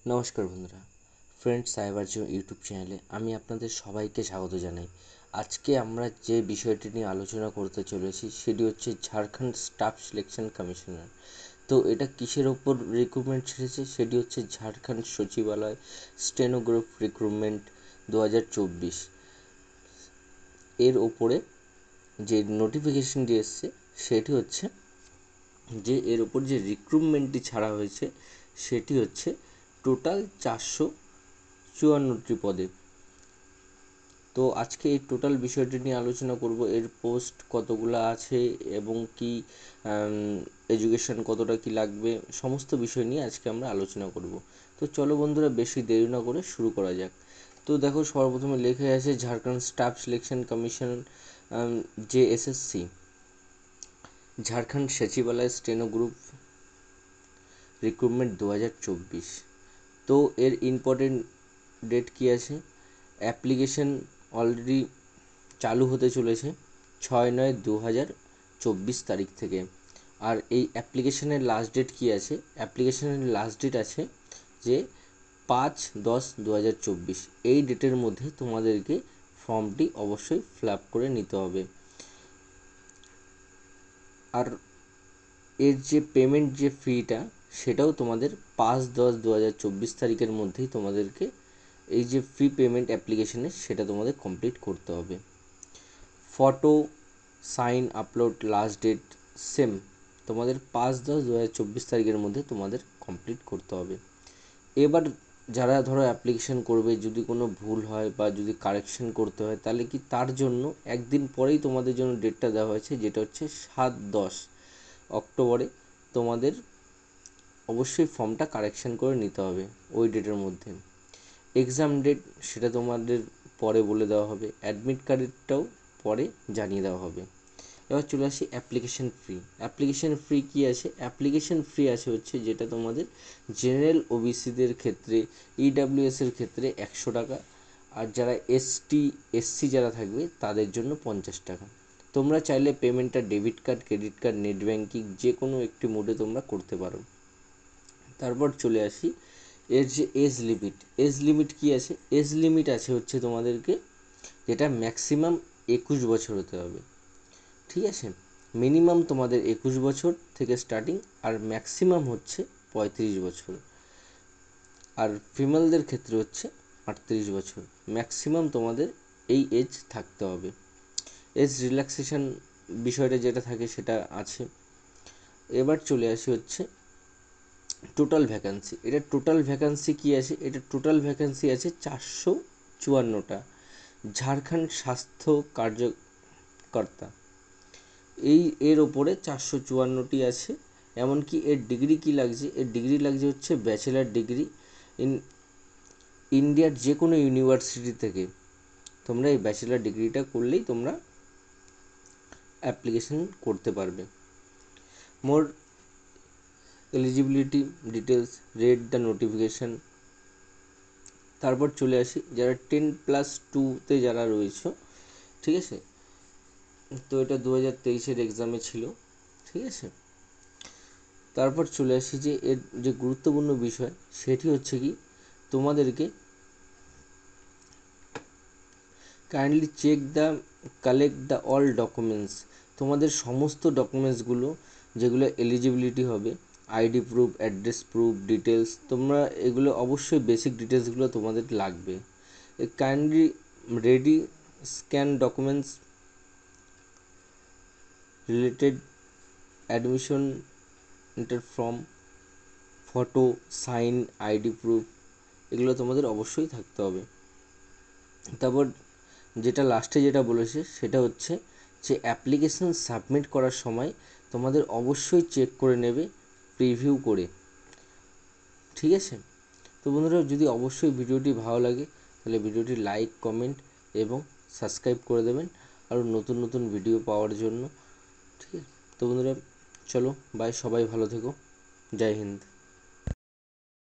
নমস্কার বন্ধুরা, friend cyber Jio YouTube চ্যানেলে আমি আপনাদের সবাইকে স্বাগত জানাই। আজকে আমরা যে বিষয়টি নিয়ে আলোচনা করতে চলেছি সেটি হচ্ছে ঝাড়খণ্ড স্টাফ সিলেকশন কমিশনার। তো এটা কিসের ওপর রিক্রুটমেন্ট ছেড়েছে সেটি হচ্ছে ঝাড়খণ্ড সচিবালয় স্টেনোগ্রাফ রিক্রুটমেন্ট 2024 এর ওপরে যে নোটিফিকেশনটি এসছে সেটি হচ্ছে যে এর ওপর যে রিক্রুটমেন্টটি ছাড়া হয়েছে সেটি হচ্ছে টোটাল 454টি পদে। তো আজকে এই টোটাল বিষয়টি নিয়ে আলোচনা করব, এর পোস্ট কতগুলো আছে এবং কি এডুকেশন কতটা কি লাগবে, সমস্ত বিষয় নিয়ে আজকে আমরা আলোচনা করব। তো চলো বন্ধুরা, বেশি দেরি না করে শুরু করা যাক। তো দেখো, সর্বপ্রথমে লেখা আছে ঝাড়খণ্ড স্টাফ সিলেকশন কমিশন, যে এসএসসি, ঝাড়খণ্ড সচিবালয় স্টেনো গ্রুপ রিক্রুটমেন্ট 2024। তো এর ইম্পর্টেন্ট ডেট কী আছে? অ্যাপ্লিকেশন অলরেডি চালু হতে চলেছে 6/9/2024 তারিখ থেকে। আর এই অ্যাপ্লিকেশনের লাস্ট ডেট কী আছে? অ্যাপ্লিকেশনের লাস্ট ডেট আছে যে 5/10/2024। এই ডেটের মধ্যে তোমাদেরকে ফর্মটি অবশ্যই ফিল আপ করে নিতে হবে। আর এর যে পেমেন্ট যে ফিটা, সেটাও তোমাদের 5/10/2024 তারিখের মধ্যেই তোমাদেরকে এই যে ফি পেমেন্ট অ্যাপ্লিকেশনের সেটা তোমাদের কমপ্লিট করতে হবে। Photo sign upload last date same, তোমাদের 5/10/2024 তারিখের মধ্যে তোমাদের কমপ্লিট করতে হবে। এবার যারা ধরো অ্যাপ্লিকেশন করবে, যদি কোনো ভুল হয় বা যদি কারেকশন করতে হয়, তাহলে কি তার জন্য একদিন পরেই তোমাদের জন্য ডেটটা দেওয়া হয়েছে, যেটা হচ্ছে 7-10 অক্টোবরে তোমাদের অবশ্যই ফর্মটা কারেকশন করে নিতে হবে ওই ডেটের মধ্যে। এক্সাম ডেট সেটা তোমাদের পরে বলে দেওয়া হবে, অ্যাডমিট কার্ডটাও পরে জানিয়ে দেওয়া হবে। এবার চলে আসি অ্যাপ্লিকেশন ফি। অ্যাপ্লিকেশন ফি কী আছে? অ্যাপ্লিকেশন ফি আছে হচ্ছে যেটা তোমাদের জেনারেল ওবিসিদের ক্ষেত্রে, ইডাব্লিউএসের ক্ষেত্রে 100 টাকা, আর যারা এসটি এসসি যারা থাকবে তাদের জন্য 50 টাকা। তোমরা চাইলে পেমেন্টটা debit card, credit card, net banking যে কোনো একটি মোডে তোমরা করতে পারো। তারপর চলে আসি এর যে এজ লিমিট। এজ লিমিট কী আছে? এজ লিমিট আছে হচ্ছে তোমাদেরকে যেটা ম্যাক্সিমাম 21 বছর হতে হবে, ঠিক আছে? মিনিমাম তোমাদের 21 বছর থেকে স্টার্টিং, আর ম্যাক্সিমাম হচ্ছে 35 বছর। আর ফিমেলদের ক্ষেত্রে হচ্ছে 38 বছর। ম্যাক্সিমাম তোমাদের এই এজ থাকতে হবে। এজ রিল্যাক্সেশন বিষয়টা যেটা থাকে সেটা আছে। এবার চলে আসি হচ্ছে টোটাল ভ্যাকান্সি। এটা টোটাল ভ্যাকান্সি কী আছে? এটা টোটাল ভ্যাকান্সি আছে 454টা। ঝাড়খণ্ড স্বাস্থ্য কার্যকর্তা, এর ওপরে 454টি আছে। এমনকি এর ডিগ্রি কী লাগছে? এর ডিগ্রি লাগছে হচ্ছে ব্যাচেলার ডিগ্রি ইন ইন্ডিয়ার যে কোনো ইউনিভার্সিটি থেকে। তোমরা এই ব্যাচেলার ডিগ্রিটা করলেই তোমরা অ্যাপ্লিকেশন করতে পারবে। More eligibility details, read the notification. তারপর চলে আসি যারা 10+2-তে যারা রয়েছে, ঠিক আছে? তো এটা 2023-এর এক্সামে ছিল, ঠিক আছে? তারপর চলে আসি যে এর যে গুরুত্বপূর্ণ বিষয় সেটি হচ্ছে কি, তোমাদেরকে kindly check the collect the all documents. তোমাদের সমস্ত ডকুমেন্টসগুলো যেগুলো এলিজিবিলিটি হবে, ID proof, address proof, details, তোমরা এগুলো অবশ্যই বেসিক ডিটেলসগুলো তোমাদের লাগবে। Kindly ready scan documents related admission enter form, photo, sign, ID proof, এগুলো তোমাদের অবশ্যই থাকতে হবে। তারপর যেটা লাস্টে যেটা বলেছে সেটা হচ্ছে যে অ্যাপ্লিকেশন সাবমিট করার সময় তোমাদের অবশ্যই চেক করে নেবে প্রিভিউ করে, ঠিক আছে? তো বন্ধুরা, যদি অবশ্যই ভিডিওটি ভালো লাগে তাহলে ভিডিওটি লাইক, কমেন্ট এবং সাবস্ক্রাইব করে দেবেন আরও নতুন নতুন ভিডিও পাওয়ার জন্য, ঠিক আছে? তো বন্ধুরা, চলো বাই, সবাই ভালো থেকো, জয় হিন্দ।